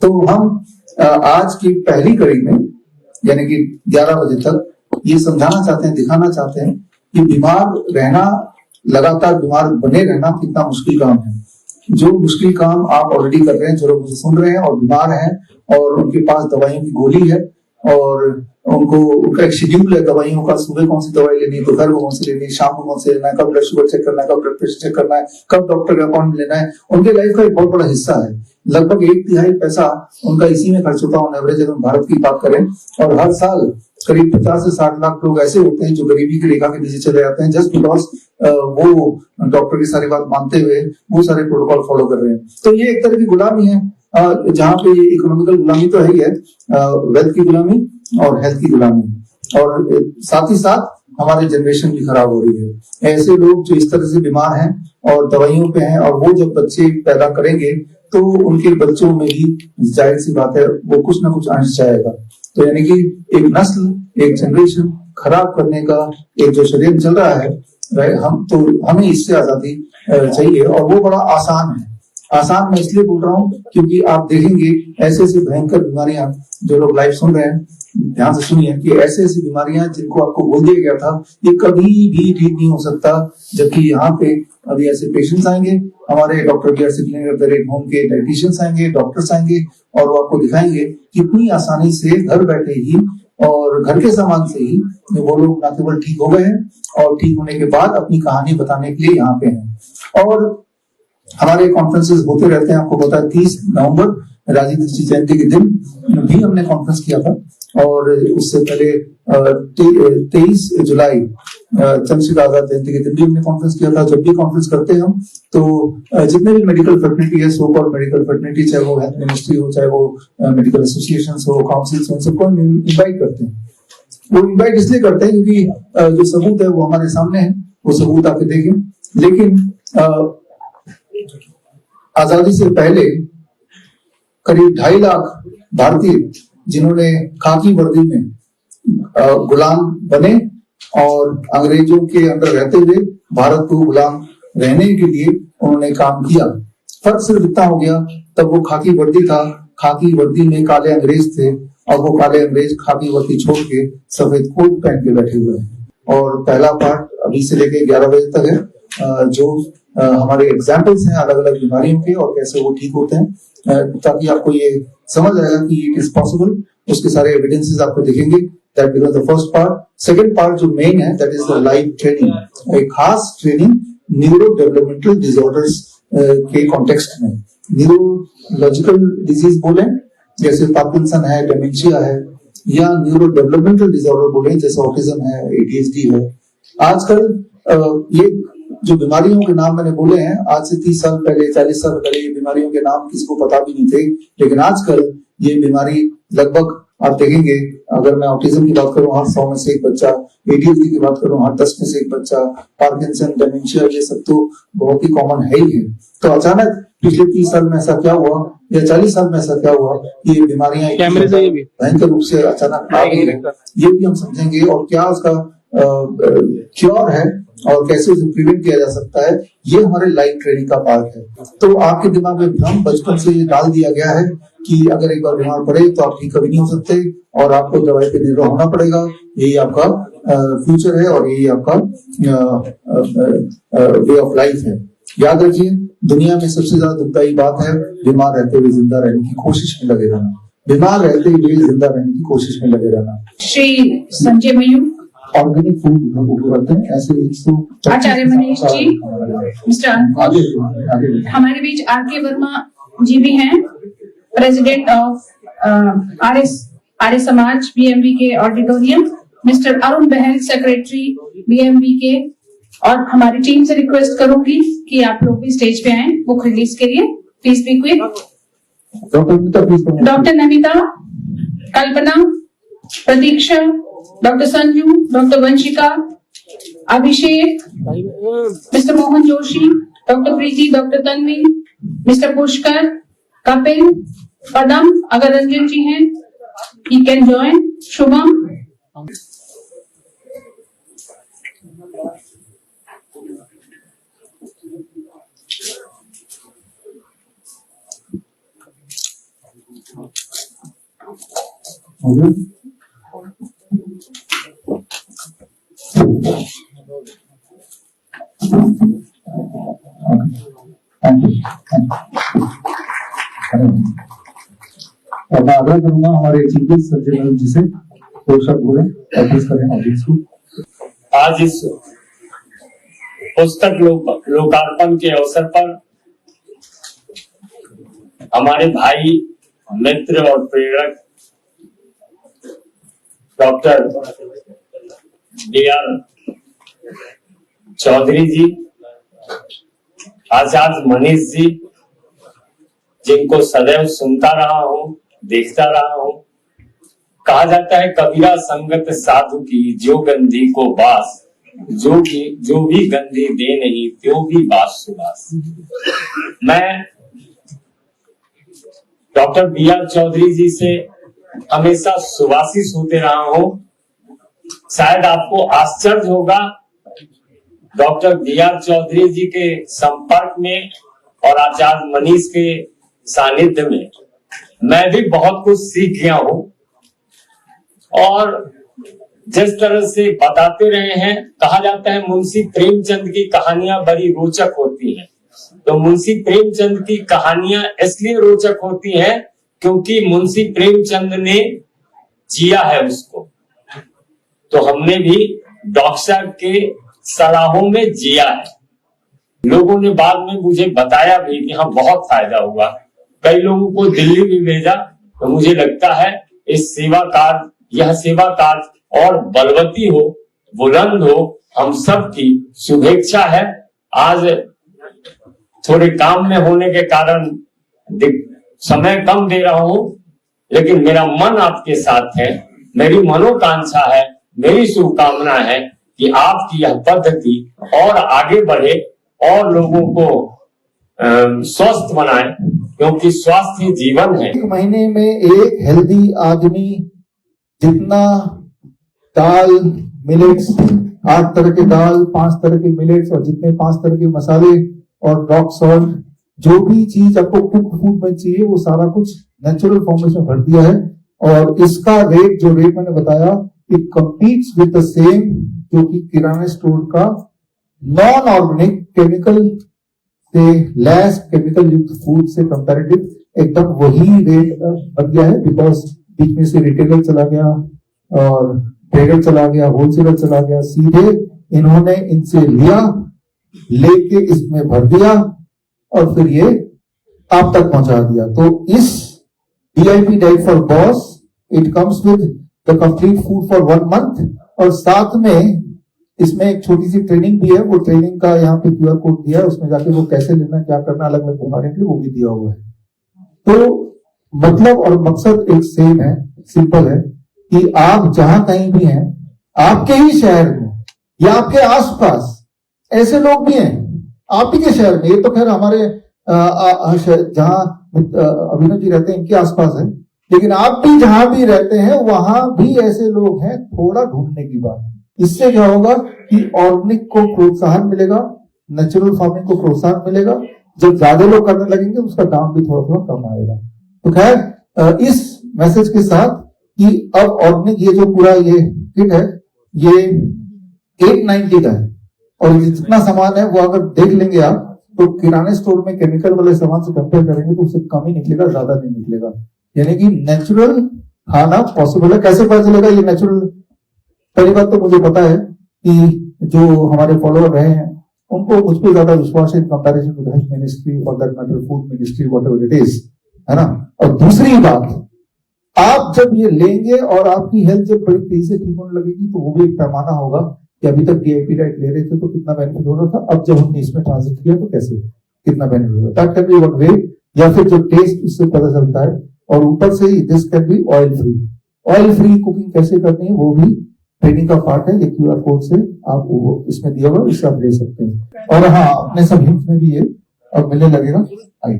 तो हम आज की पहली कड़ी में यानी कि 11 बजे तक ये समझाना चाहते हैं, दिखाना चाहते हैं कि बीमार रहना, लगातार बीमार बने रहना कितना मुश्किल काम है। जो मुश्किल काम आप ऑलरेडी कर रहे हैं, जो लोग मुझे सुन रहे हैं और बीमार हैं और उनके पास दवाइयों की गोली है और उनको उनका एक शेड्यूल है दवाइयों का, सुबह कौन सी दवाई लेनी है, दोपहर को कौन सी लेनी है, शाम को कौन सी लेना है, कब ब्लड शुगर चेक करना है, कब ब्लड प्रेशर चेक करना है, कब डॉक्टर का अपॉइंटमेंट लेना है, उनके लाइफ का एक बहुत बड़ा हिस्सा है। लगभग 1/3 पैसा उनका इसी में खर्च होता है ऑन एवरेज, अगर हम भारत की बात करें। और हर साल करीब 50 से 60 लाख लोग ऐसे होते हैं जो गरीबी की रेखा के नीचे चले जाते हैं, जस्ट बिकॉज वो डॉक्टर की सारी बात मानते हुए वो सारे प्रोटोकॉल फॉलो कर रहे हैं। तो ये एक तरह की गुलामी है, जहाँ पे ये इकोनॉमिकल गुलामी तो है ही है, वेल्थ की गुलामी और हेल्थ की गुलामी, और साथ ही साथ हमारी जनरेशन भी खराब हो रही है। ऐसे लोग जो इस तरह से बीमार हैं और दवाइयों पे हैं, और वो जब बच्चे पैदा करेंगे तो उनके बच्चों में भी जाहिर सी बात है वो कुछ ना कुछ अंश जाएगा। तो यानी कि एक नस्ल, एक जनरेशन खराब करने का एक जो षड्यंत्र चल रहा है, हमें इससे आजादी चाहिए, और वो बड़ा आसान है। आसान मैं इसलिए बोल रहा हूँ क्योंकि आप देखेंगे ऐसे ऐसी भयंकर बीमारियां, जो लोग लाइव सुन रहे हैं ध्यान से सुनिए, कि ऐसे ऐसी बीमारियां जिनको आपको बोल दिया गया था ये कभी भी ठीक नहीं हो सकता, जबकि यहाँ पे अभी ऐसे पेशेंट्स आएंगे, हमारे डॉक्टर होम के डाइटिशियंस आएंगे, डॉक्टर्स आएंगे, और वो आपको दिखाएंगे कितनी आसानी से घर बैठे ही और घर के सामान से ही वो लोग न केवल ठीक हो गए हैं और ठीक होने के बाद अपनी कहानी बताने के लिए यहाँ पे हैं। और हमारे कॉन्फ्रेंसेस होते रहते हैं, आपको पता है 30 नवंबर राजीव दृष्टि जयंती के दिन भी हमने कॉन्फ्रेंस किया था, और उससे पहले 23 जुलाई चंद्रशेखर आजाद जयंती के दिन भी हमने कॉन्फ्रेंस किया था। जब भी कॉन्फ्रेंस करते हैं हम, तो जितने भी मेडिकल फैकल्टी है, सो कॉल्ड मेडिकल फैकल्टी, चाहे वो हेल्थ मिनिस्ट्री हो, चाहे वो मेडिकल एसोसिएशन हो, काउंसिल हो, सबको इन्वाइट करते हैं। वो इन्वाइट इसलिए करते हैं क्योंकि जो सबूत है वो हमारे सामने है, वो सबूत आके देखें। लेकिन आजादी से पहले करीब 2.5 लाख भारतीय जिन्होंने खाकी वर्दी में गुलाम बने और अंग्रेजों के अंदर रहते हुए भारत को गुलाम रहने के लिए उन्होंने काम किया। फर्क सिर्फ इतना हो गया, तब वो खाकी वर्दी था, खाकी वर्दी में काले अंग्रेज थे, और वो काले अंग्रेज खाकी वर्दी छोड़ के सफेद कोट पहन के बैठे हुए हैं। और पहला पार्ट अभी से लेके 11 बजे तक है, जो हमारे एग्जाम्पल्स हैं अलग अलग बीमारियों के और कैसे वो ठीक होते हैं, ताकि आपको ये समझ आएगा कि इट इज पॉसिबल। उसके सारे एविडेंसेस आपको दिखेंगे। That because the first part. Second part जो मेन है, that is the live training, एक खास ट्रेनिंग न्यूरो डेवलपमेंटल डिसऑर्डर्स के कॉन्टेक्स्ट में। न्यूरोलॉजिकल डिजीज बोले जैसे पार्किंसन है, डेमेंशिया है, या न्यूरो डेवलपमेंटल डिसऑर्डर बोले जैसे ऑटिज्म है, एडीएचडी है। आजकल ये जो बीमारियों के नाम मैंने बोले हैं, आज से 30 साल पहले, 40 साल पहले ये बीमारियों के नाम किसी को पता भी नहीं थे, लेकिन आजकल ये बीमारी लगभग आप देखेंगे, अगर मैं ऑटिज्म की बात करूं हर 100 में से एक बच्चा, एडीएचडी की बात करूं हर 10 में से एक बच्चा, पार्किंसन, डेमेंशिया, ये सब तो बहुत ही कॉमन है ही है। तो अचानक पिछले 30 साल में ऐसा क्या हुआ या 40 साल में ऐसा क्या हुआ, ये बीमारियां भयंकर रूप से अचानक आ गई है, ये भी हम समझेंगे। और क्या उसका क्योर है और कैसे उसे प्रिवेंट किया जा सकता है, ये हमारे लाइव ट्रेनिंग का पार्ट है। तो आपके दिमाग में भ्रम बचपन से डाल दिया गया है कि अगर एक बार बीमार पड़े तो आप ठीक कभी नहीं हो सकते और आपको दवाई पे निर्भर होना पड़ेगा, यही आपका फ्यूचर है और यही आपका वे ऑफ लाइफ है। याद रखिए, दुनिया में सबसे ज्यादा दुखदायी बात है बीमार रहते हुए जिंदा रहने की कोशिश में लगे रहना, बीमार रहते हुए जिंदा रहने की कोशिश में लगे रहना। श्री संजय मयूर, ऑर्गेनिक फूड करते हैं ऐसे। आचार्य मनीष जी, मिस्टर अंकुश, हमारे बीच आर.के. वर्मा जी भी हैं, president of Arya Samaj BMB के ऑडिटोरियम, मिस्टर अरुण बहल, सेक्रेटरी बीएमबी के। और हमारी टीम से रिक्वेस्ट करूंगी कि आप लोग भी स्टेज पे आए बुक रिलीज के लिए। Please be quick. Doctor Namita, Kalpana, Pratiksha, doctor Sanju, doctor Vanshika, Abhishek, mister Mohan Joshi, doctor Preeti, doctor Tanvi, mister Pushkar, Kapil, Padam, अगर रंजन जी हैं ही कैन ज्वाइन, शुभम। हो गया? और मैं आग्रह करूंगा हमारे चीफ सर्जन जी से दो शब्द बोले, एड्रेस करें ऑडियंस को। आज इस पुस्तक लोकार्पण के अवसर पर हमारे भाई, मित्र और प्रेरक डॉक्टर B.R. चौधरी जी, आचार्य मनीष जी, जिनको सदैव सुनता रहा हूं, देखता रहा हूं। कहा जाता है कबीरा संगत साधु की, जो गंधी को बास, जो भी गंधी दे नहीं त्यो भी बास सुबास। मैं डॉक्टर B.R. चौधरी जी से हमेशा सुवासिस होते रहा हूं। शायद आपको आश्चर्य होगा, डॉक्टर B.R. चौधरी जी के संपर्क में और आचार्य मनीष के सानिध्य में मैं भी बहुत कुछ सीख गया हूं। और जिस तरह से बताते रहे हैं, कहा जाता है मुंशी प्रेमचंद की कहानियां बड़ी रोचक होती हैं। तो मुंशी प्रेमचंद की कहानियां इसलिए रोचक होती हैं क्योंकि मुंशी प्रेमचंद ने जिया है उसको। तो हमने भी डॉक्टर साहब के सलाहों में जिया है। लोगों ने बाद में मुझे बताया भी कि हाँ बहुत फायदा हुआ। कई लोगों को दिल्ली भी भेजा। तो मुझे लगता है यह सेवा कार्य और बलवती हो, बुलंद हो, हम सब की शुभेच्छा है। आज थोड़े काम में होने के कारण समय कम दे रहा हूं, लेकिन मेरा मन आपके साथ है। मेरी मनोकांक्षा है, मेरी शुभकामना है कि आपकी यह पद्धति और आगे बढ़े और लोगों को स्वस्थ बनाए, क्योंकि स्वास्थ्य जीवन है। एक महीने में एक हेल्दी आदमी जितना दाल, मिलेट्स, 8 तरह के दाल, 5 तरह के मिलेट्स और जितने 5 तरह के मसाले और रॉक सॉल्ट, जो भी चीज आपको कुक फूड में चाहिए वो सारा कुछ नेचुरल फॉर्म में भर दिया है। और इसका रेट, जो रेट मैंने बताया, it competes with the same जो कि किराना स्टोर का नॉन ऑर्गेनिक केमिकल से लेस केमिकल युक्त फूड से कंपैरेटिव एकदम वही रेट बन गया है। बिकॉज बीच में से रिटेलर चला गया और ट्रेडर चला गया, होलसेलर चला गया, सीधे इन्होंने इनसे लिया, लेके इसमें भर दिया और फिर ये आप तक पहुंचा दिया। तो इस VIP diet for boss, it comes with the complete food for 1 month और साथ में इसमें एक छोटी सी ट्रेनिंग भी है। वो ट्रेनिंग का यहाँ पे QR कोड दिया है, उसमें जाके वो कैसे लेना, क्या करना, अलग अलग बीमारियों के लिए वो भी दिया हुआ है। तो मतलब और मकसद एक सेम है, सिंपल है कि आप जहां कहीं भी हैं, आपके ही शहर में या आपके आसपास ऐसे लोग भी हैं, आप ही के शहर में। ये तो खैर हमारे जहां अभिनव जी रहते हैं इनके आसपास है, लेकिन आप भी जहां भी रहते हैं वहां भी ऐसे लोग हैं। थोड़ा ढूंढने की बात है। इससे क्या होगा कि ऑर्गेनिक को प्रोत्साहन मिलेगा, नेचुरल फार्मिंग को प्रोत्साहन मिलेगा। जब ज्यादा लोग करने लगेंगे उसका दाम भी थोड़ा थोड़ा कम आएगा। तो खैर इस मैसेज के साथ कि अब ऑर्गेनिक ये जो पूरा ये किट है ये 890 का है और जितना सामान है वो अगर देख लेंगे आप तो किराने स्टोर में केमिकल वाले सामान से कंपेयर करेंगे तो उससे कम ही निकलेगा, ज्यादा नहीं निकलेगा। यानी कि नेचुरल खाना पॉसिबल है। कैसे पता चलेगा ये नेचुरल? पहली बात तो मुझे पता है कि जो हमारे फॉलोअर रहे हैं उनको मुझ पर ज्यादा विश्वास है in comparison to health ministry और that matter food ministry whatever it is, है ना। और दूसरी बात, आप जब ये लेंगे और आपकी हेल्थ जब बड़ी तेजी से ठीक होने लगेगी तो वो भी एक पैमाना होगा कि अभी तक DIP डाइट ले रहे थे तो कितना बेनिफिट हो रहा था, अब जब हमने इसमें ट्रांजिट किया तो कैसे कितना बेनिफिट होगा। That can be one way, या फिर जो टेस्ट उससे पता चलता है। और ऊपर से ही this can be oil free. Oil free cooking कैसे करनी है वो भी ट्रेनिंग का पार्ट है। ये QR कोड से आप वो इसमें दिया हुआ, इससे आप ले सकते हैं। और हाँ, अपने सब हिंट में भी ये अब मिलने लगेगा। आइए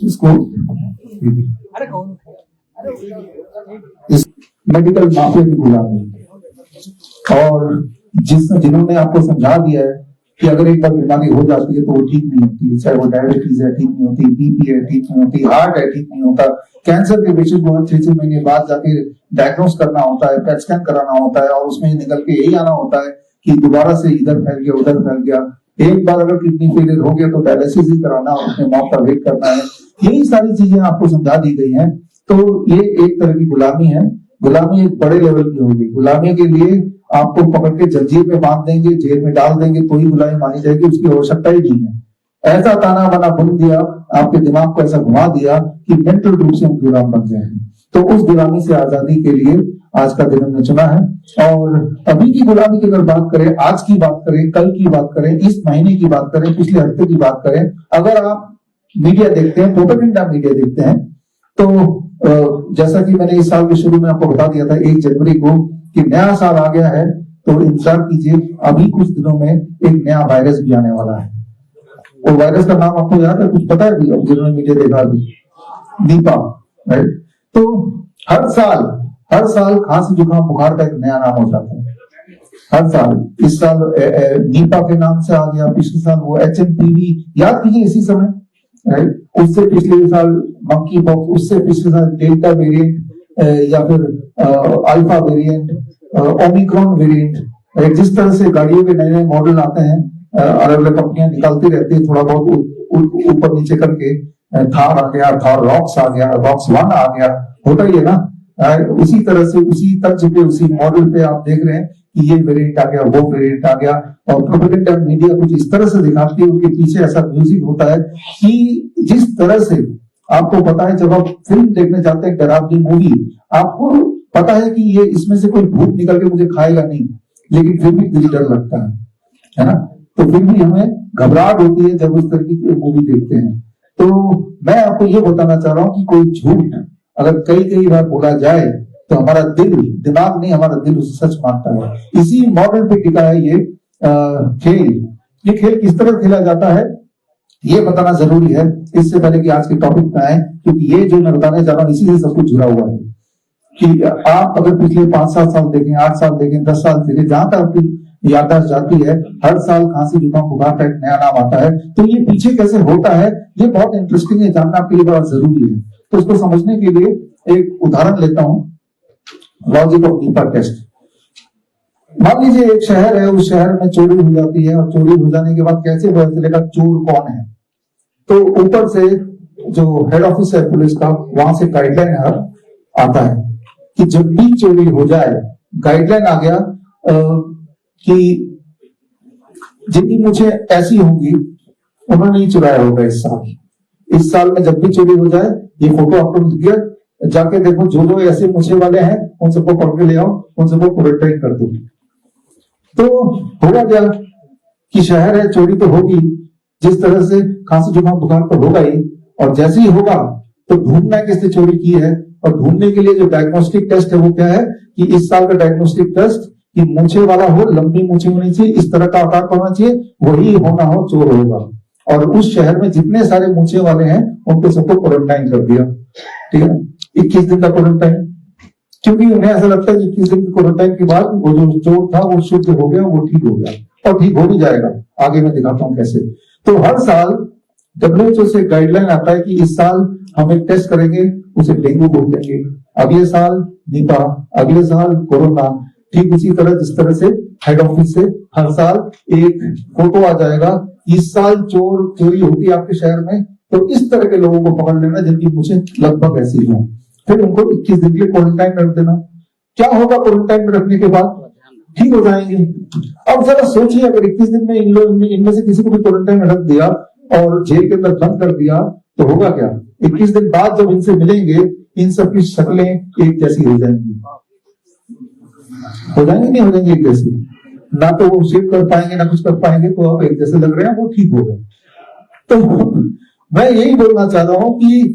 इसको इस मेडिकल माफिया की गुलामी और जिन्होंने आपको समझा दिया है कि अगर एक बार बीमारी हो जाती है तो वो ठीक नहीं होती, चाहे वो डायबिटीज है ठीक नहीं होती, बीपी है ठीक नहीं होती, हार्ट है ठीक नहीं होता, कैंसर के पेशेंट को 6-6 महीने बाद जाके डायग्नोस करना होता है, पेट स्कैन कराना होता है, और उसमें निकल के यही आना होता है कि दोबारा से इधर फैल गया उधर फैल गया। एक बार अगर किडनी फेलियर हो गया तो डायलिसिस ही कराना और अपने मौत का वेट करना है। यही सारी चीजें आपको समझा दी गई हैं। तो ये एक तरह की गुलामी है। गुलामी एक बड़े लेवल की होगी। गुलामी के लिए आपको पकड़ के जंजीर में बांध देंगे, जेल में डाल देंगे तो ही गुलामी मानी जाएगी, उसकी आवश्यकता ही नहीं है। ऐसा ताना बाना बुन दिया, आपके दिमाग को ऐसा घुमा दिया कि मेंटल रूप से हम गुलाम बन गए हैं। तो उस गुलामी से आजादी के लिए आज का दिन हमने चुना है। और अभी की गुलामी की अगर बात करें, आज की बात करें, कल की बात करें, इस महीने की बात करें, पिछले हफ्ते की बात करें, अगर आप मीडिया देखते हैं, प्रोपेगेंडा मीडिया देखते हैं, तो जैसा कि मैंने इस साल के शुरू में आपको बता दिया था 1 जनवरी को कि नया साल आ गया है, तो इंतजार कीजिए, अभी कुछ दिनों में एक नया वायरस भी आने वाला है। वो वायरस का नाम आपको याद है, कुछ पता है? अब जिन्होंने मीडिया देखा अभी, निपा, राइट? तो हर साल खांसी जुकाम बुखार का एक नया नाम हो जाता है, हर साल। इस साल निपा के नाम से आ गया, पिछले साल वो HMPV, याद कीजिए इसी समय, राइट? उससे पिछले साल मंकी पॉक्स, उससे पिछले साल डेल्टा वेरिएंट या फिर अल्फा वेरिएंट, ओमिक्रॉन वेरिएंट। जिस तरह से गाड़ियों के नए नए मॉडल आते हैं, अलग अलग कंपनियां निकालती रहती है, थोड़ा बहुत ऊपर नीचे करके, थार आ गया, थार रॉक्स आ गया, रॉक्स 1 आ गया, होता ही है ना। उसी तरह से उसी तर्ज पे, उसी मॉडल पे आप देख रहे हैं कि ये वेरिएंट आ गया, वो वेरिएंट आ गया। और प्रोपेगेंडा मीडिया कुछ इस तरह से दिखाती है, उनके पीछे ऐसा म्यूजिक होता है कि जिस तरह से आपको पता है, जब आप फिल्म देखने जाते हैं, डरावनी मूवी, आपको पता है कि ये इसमें से कोई भूत निकल के मुझे खाएगा नहीं, लेकिन फिर भी दिल डर लगता है ना। तो फिर भी हमें घबराहट होती है जब उस तरह की मूवी देखते हैं। तो मैं आपको ये बताना चाह रहा हूं कि कोई झूठ अगर कई बार बोला जाए तो हमारा दिमाग नहीं, हमारा दिल उसे सच मानता है। इसी मॉडल पे टिका है ये खेल। ये खेल किस तरह खेला जाता है ये बताना जरूरी है, इससे पहले कि आज के टॉपिक में आए, क्योंकि ये जो मैं बताने जा रहा हूँ इसी से सब कुछ जुड़ा हुआ है। कि आप अगर पिछले 5-7 साल देखें, 8 साल देखें, 10 साल देखें, जहां तक आपकी याददाश्त जाती है, हर साल खांसी जुकाम बुखार का एक नया नाम आता है। तो ये पीछे कैसे होता है, ये बहुत इंटरेस्टिंग है, जानना आपके लिए बहुत जरूरी है। तो उसको समझने के लिए एक उदाहरण लेता हूं, लॉजिक ऑफ निपा टेस्ट। मान लीजिए एक शहर है, उस शहर में चोरी हो जाती है, और चोरी हो जाने के बाद कैसे पता चलेगा चोर कौन है? तो ऊपर से जो हेड ऑफिस है पुलिस का, वहां से गाइडलाइन आता है कि जब भी चोरी हो जाए, गाइडलाइन आ गया कि जिनकी मुझे ऐसी होंगी उन्होंने ही चुराया होगा इस साल में जब भी चोरी हो जाए, ये फोटो आपको मिल गया, जाके देखो जो ऐसे मुझे वाले हैं उन सबको पकड़ के ले आओ, उन सबको क्वारंटाइन कर दो। तो होगा क्या कि शहर है, चोरी तो होगी, जिस तरह से खांसी जुकाम बुखार तो होगा ही, और जैसे ही होगा तो ढूंढना किसने चोरी की है। और ढूंढने के लिए जो डायग्नोस्टिक टेस्ट है वो क्या है कि इस साल का डायग्नोस्टिक टेस्ट कि मूछे वाला हो, लंबी मूछे होनी चाहिए, इस तरह का आकार होना चाहिए, वही होना हो चोर होगा। और उस शहर में जितने सारे मूछे वाले हैं उनको सबको क्वारंटाइन कर दिया, ठीक है, 21 दिन का क्वारंटाइन। क्योंकि उन्हें ऐसा लगता है कि 21 दिन के क्वारंटाइन के बाद वो जो चोर था वो शुद्ध हो गया, वो ठीक हो गया, और ठीक हो भी जाएगा। आगे मैं दिखाता हूं कैसे। तो हर साल WHO से गाइडलाइन आता है कि इस साल हम एक टेस्ट करेंगे, उसे डेंगू बोल देंगे, अगले साल निपा, अगले साल कोरोना। ठीक उसी तरह जिस तरह से हेड ऑफिस से हर साल एक फोटो आ जाएगा, इस साल चोरी होती है आपके शहर में, तो इस तरह के लोगों को पकड़ लेना जिनकी मुझे लगभग ऐसी हो, फिर उनको 21 दिन के लिए क्वारंटाइन में रख देना। क्या होगा क्वारंटाइन में रखने के बाद? ठीक हो जाएंगे। अब जरा सोचिए, अगर 21 दिन में इनमें से किसी को भी क्वारंटाइन में रख दिया और जेल के अंदर बंद कर दिया तो होगा क्या? 21 दिन बाद जब इनसे मिलेंगे, इन सबकी शक्लें एक जैसी हो जाएंगी, नहीं हो जाएंगी एक जैसी, ना तो वो शेव कर पाएंगे ना कुछ कर पाएंगे, तो अब एक जैसे लग रहे हैं, वो ठीक हो गए। तो मैं यही बोलना चाह रहा हूं कि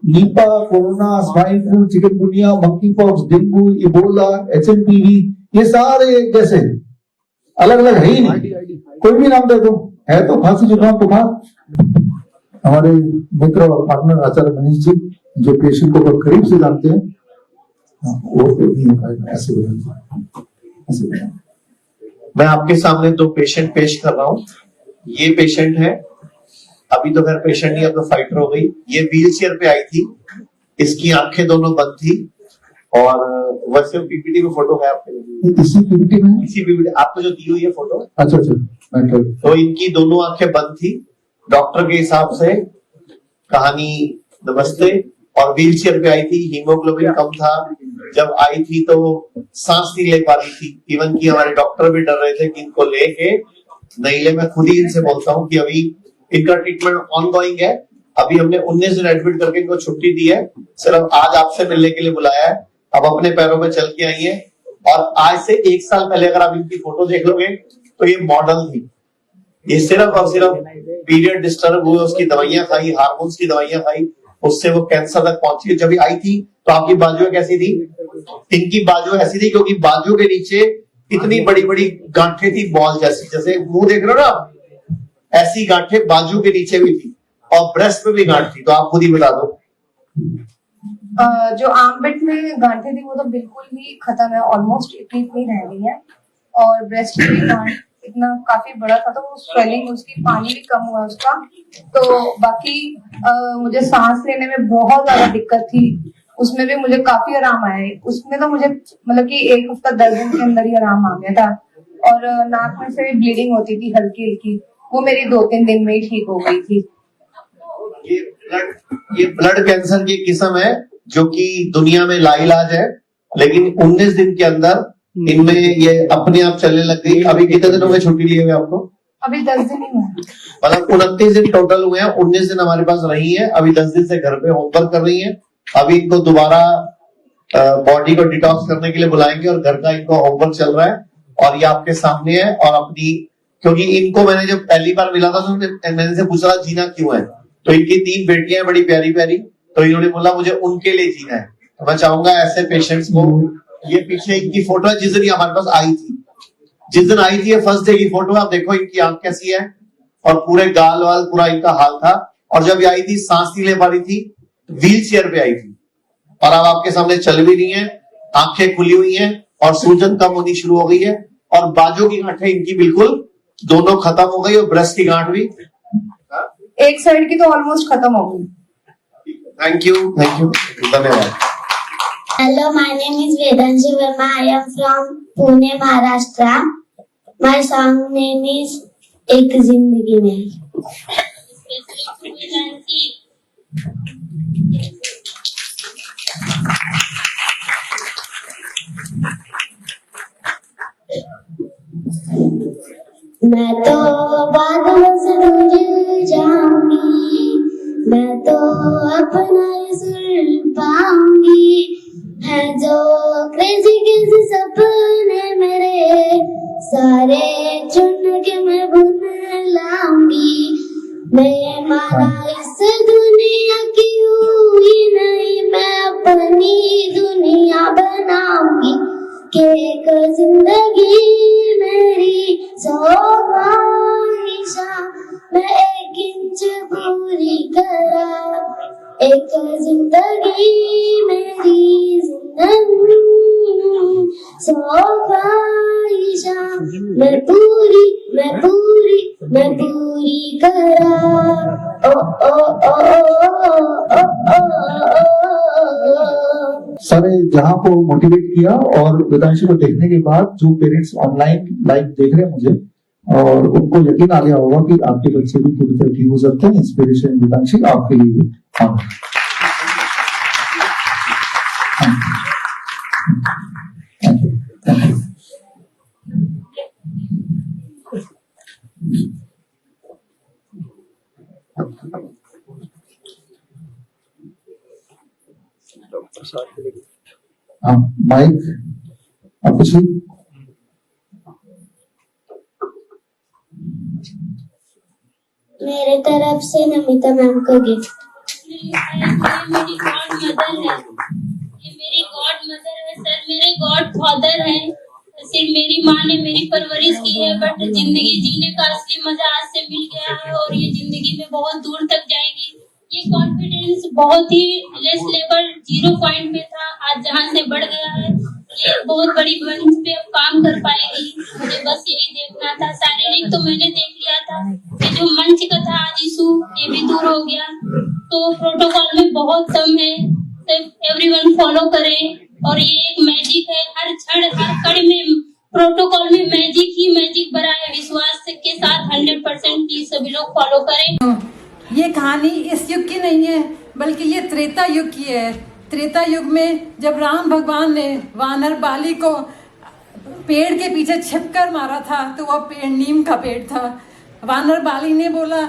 Nipah, corona, swine flu, chikungunya, monkey pox, dengue, Ebola, HMPV, ये सारे एक जैसे, अलग अलग है ही नहीं। कोई भी नाम दे दो, है तो खांसी जुकाम बुखार। हमारे मित्र और पार्टनर आचार्य मनीष जी, जो पेशेंट को बहुत करीब से जानते हैं, वो तो नहीं हो पाएगा, ऐसे मैं आपके सामने 2 पेशेंट पेश कर रहा हूँ। ये पेशेंट है, अभी तो खैर पेशेंट नहीं, अब तो फाइटर हो गई। ये व्हील चेयर पे आई थी, इसकी आंखें दोनों बंद थी और वैसे पीपीटी में फोटो है आपके, इसी पीपीटी में, इसी पीपीटी आपको जो दी हुई है फोटो। अच्छा अच्छा, तो इनकी दोनों आंखें बंद थी। डॉक्टर के हिसाब से कहानी नमस्ते, और व्हील चेयर पे आई थी, हीमोग्लोबिन कम था, जब आई थी तो सांस नहीं ले पा रही थी। इवन कि हमारे डॉक्टर भी डर रहे थे कि इनको लेके नहीं ले। मैं खुद ही इनसे बोलता हूँ कि अभी इनका ट्रीटमेंट ऑनगोइंग है, अभी हमने 19 दिन एडमिट करके इनको छुट्टी दी है, सिर्फ आज आपसे मिलने के लिए बुलाया है। अब अपने पैरों पे चल के आई है, और आज से 1 साल पहले अगर आप इनकी फोटो देख लोगे तो ये मॉडल थी। ये सिर्फ और सिर्फ पीरियड डिस्टर्ब हुए, उसकी दवाइयां खाई, हार्मोन्स की दवाइयां खाई, उससे वो कैंसर तक पहुंची। जब आई थी तो आपकी बाजुएं कैसी थी? इनकी बाजुएं ऐसी थी क्योंकि बाजू के नीचे इतनी बड़ी बड़ी गांठें थी, बॉल जैसी, जैसे मुंह देख रहे हो ना, ऐसी गांठें बाजू के नीचे भी थी, और ब्रेस्ट पे भी गांठ थी। तो आप खुद ही बता दो। जो आर्मपिट में गांठें थी वो तो बिल्कुल ही खत्म है, ऑलमोस्ट इतनी रह गई है। और ब्रेस्ट की गांठ इतना काफी बड़ा था तो वो स्वेलिंग, उसकी पानी भी कम हुआ उसका। तो बाकी मुझे सांस लेने में बहुत ज्यादा दिक्कत थी, उसमें भी मुझे काफी आराम आया है। उसमें तो मुझे मतलब कि 1 हफ्ता 10 दिन के अंदर ही आराम आ गया था। और नाक में से ब्लीडिंग होती थी हल्की हल्की, वो मेरी 2-3 दिन में ही ठीक हो गई थी। ये ब्लड कैंसर की किस्म है जो कि दुनिया में लाइलाज है, लेकिन 19 दिन के अंदर इनमें ये अपने आप चलने लग गई। अभी कितने दिनों में छुट्टी लिए हुए आपको? अभी 10 दिन ही हुए, मतलब 29 दिन टोटल हुए हैं, 19 दिन हमारे पास रही है। अभी 10 दिन से घर पे होमवर्क कर रही है। अभी इनको दोबारा बॉडी को डिटॉक्स करने के लिए बुलाएंगे, और घर का इनको होमवर्क चल रहा है, और ये आपके सामने है। और अपनी, क्योंकि इनको मैंने जब पहली बार मिला था तो मैंने इनसे पूछा जीना क्यों है, तो इनकी 3 बेटियां हैं बड़ी प्यारी प्यारी, तो इन्होंने बोला मुझे उनके लिए जीना है। तो मैं चाहूंगा ऐसे पेशेंट्स को, ये पीछे इनकी फोटो है जिस दिन हमारे पास आई थी, जिस दिन आई थी ये फर्स्ट डे की फोटो। आप देखो इनकी आंख कैसी है, और पूरे गाल वाल पूरा इनका हाल था। और जब ये आई थी सांस नहीं ले पा रही थी, व्हील चेयर पे आई थी, और अब आपके सामने चल भी रही है, आंखें खुली हुई हैं, और सूजन कम होनी शुरू हो गई है, और बाजू की गांठें इनकी बिल्कुल दोनों खत्म हो गई, और ब्रेस्ट की गांठ भी एक साइड की तो ऑलमोस्ट खत्म हो गई। थैंक यू, धन्यवाद। Hello, my name is Vedanshi Verma. I am from Pune, Maharashtra. My song name is एक जिंदगी में। मैं तो बादलों से दूर जाऊंगी, मैं तो अपना सुर पाऊंगी, है जो क्रेजी क्रेजी सपने मेरे सारे चुन के मैं बुन लाऊंगी। मैं माना इस दुनिया की हुई नहीं, मैं अपनी दुनिया बनाऊंगी। कि एक जिंदगी मेरी 100 ख्वाहिशा मैं 1 इंच पूरी करा, एक जिंदगी मेरी जिंदगी 100 ख्वाहिशा मैं पूरी करा। ओ ओ ओ ओ ओ ओ। सारे जहां को मोटिवेट किया, और वेदांशी को देखने के बाद जो पेरेंट्स ऑनलाइन लाइव देख रहे हैं मुझे, और उनको यकीन आ गया होगा कि आपके बच्चे भी पूरी तरह ठीक हो सकते हैं। इंस्पिरेशन वेदांशी आपके लिए। हाँ, माइक आप कुछ नहीं। मेरे तरफ से नमिता मैम को गिफ्ट। मेरी गॉड मदर है, ये मेरी गॉड मदर है सर, मेरे गॉड फादर है। सिर्फ मेरी माँ ने मेरी परवरिश की है, बट जिंदगी जीने का असली मजा आज से मिल गया है, और ये जिंदगी में बहुत दूर तक जाएगी। ये कॉन्फिडेंस बहुत ही लेस लेवल 0 पॉइंट में था, आज जहाँ से बढ़ गया है। ये बहुत बड़ी मंच पे अब काम कर पाएगी। मुझे बस यही देखना था। शारीरिक तो मैंने देख लिया था, ये जो मंच का था आज इशू ये भी दूर हो गया। तो प्रोटोकॉल में बहुत कम है, सिर्फ एवरीवन फॉलो करें और ये एक मैजिक है। हर क्षण हर कड़ी में प्रोटोकॉल में मैजिक ही मैजिक भरा है। विश्वास के साथ 100% प्लीज सभी लोग फॉलो करें। ये कहानी इस युग की नहीं है बल्कि ये त्रेता युग की है। त्रेता युग में जब राम भगवान ने वानर बाली को पेड़ के पीछे छिपकर मारा था तो वह पेड़ नीम का पेड़ था। वानर बाली ने बोला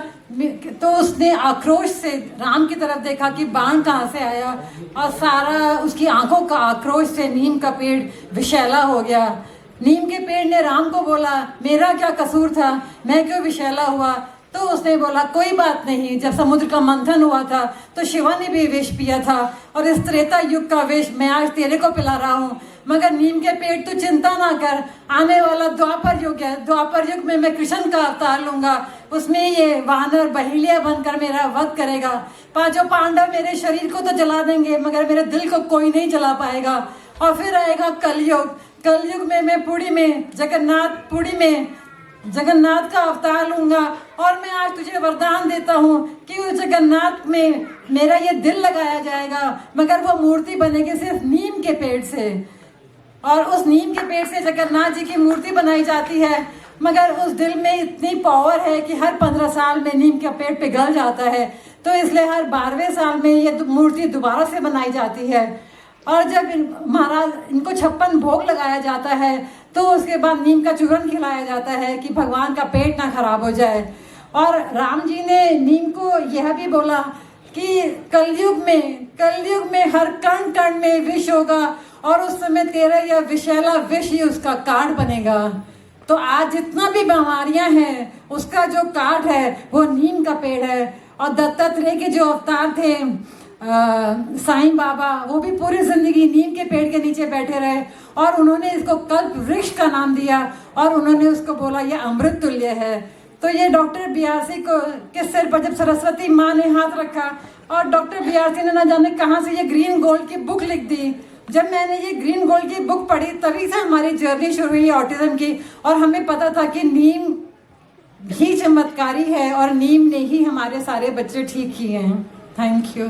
तो उसने आक्रोश से राम की तरफ देखा कि बाण कहाँ से आया और सारा उसकी आंखों का आक्रोश से नीम का पेड़ विषैला हो गया। नीम के पेड़ ने राम को बोला मेरा क्या कसूर था, मैं क्यों विषैला हुआ। तो उसने बोला कोई बात नहीं, जब समुद्र का मंथन हुआ था तो शिवा ने भी विष पिया था और इस त्रेता युग का विष मैं आज तेरे को पिला रहा हूँ। मगर नीम के पेड़ तू चिंता ना कर, आने वाला द्वापर युग है, द्वापर युग में मैं कृष्ण का अवतार लूंगा, उसमें ये वानर बहेलिया बनकर मेरा वध करेगा। पांचों पांडव मेरे शरीर को तो जला देंगे मगर मेरे दिल को कोई नहीं जला पाएगा। और फिर आएगा कलयुग, कलयुग में मैं पुरी में जगन्नाथपुरी में जगन्नाथ का अवतार लूंगा और मैं आज तुझे वरदान देता हूँ कि उस जगन्नाथ में मेरा ये दिल लगाया जाएगा मगर वो मूर्ति बनेगी सिर्फ नीम के पेड़ से। और उस नीम के पेड़ से जगन्नाथ जी की मूर्ति बनाई जाती है मगर उस दिल में इतनी पावर है कि हर 15 साल में नीम का पेड़ पिघल जाता है। तो इसलिए हर 12वें साल में ये मूर्ति दोबारा से बनाई जाती है। और जब महाराज इनको 56 भोग लगाया जाता है तो उसके बाद नीम का चूरन खिलाया जाता है कि भगवान का पेट ना खराब हो जाए। और राम जी ने नीम को यह भी बोला कि कलयुग में हर कण कण में विष होगा और उस समय तेरा यह विषैला विष ही उसका काट बनेगा। तो आज जितना भी बीमारियां हैं उसका जो काट है वो नीम का पेड़ है। और दत्तात्रेय के जो अवतार थे साईं बाबा, वो भी पूरी जिंदगी नीम के पेड़ के नीचे बैठे रहे और उन्होंने इसको कल्प वृक्ष का नाम दिया और उन्होंने उसको बोला ये अमृत तुल्य है। तो ये डॉक्टर बीआरसी को के सिर पर जब सरस्वती माँ ने हाथ रखा और डॉक्टर बीआरसी ने ना जाने कहाँ से ये ग्रीन गोल्ड की बुक लिख दी। जब मैंने ये ग्रीन गोल्ड की बुक पढ़ी तभी से हमारी जर्नी शुरू हुई ऑटिज्म की और हमें पता था कि नीम ही चमत्कारी है और नीम ने ही हमारे सारे बच्चे ठीक किए हैं। Thank you.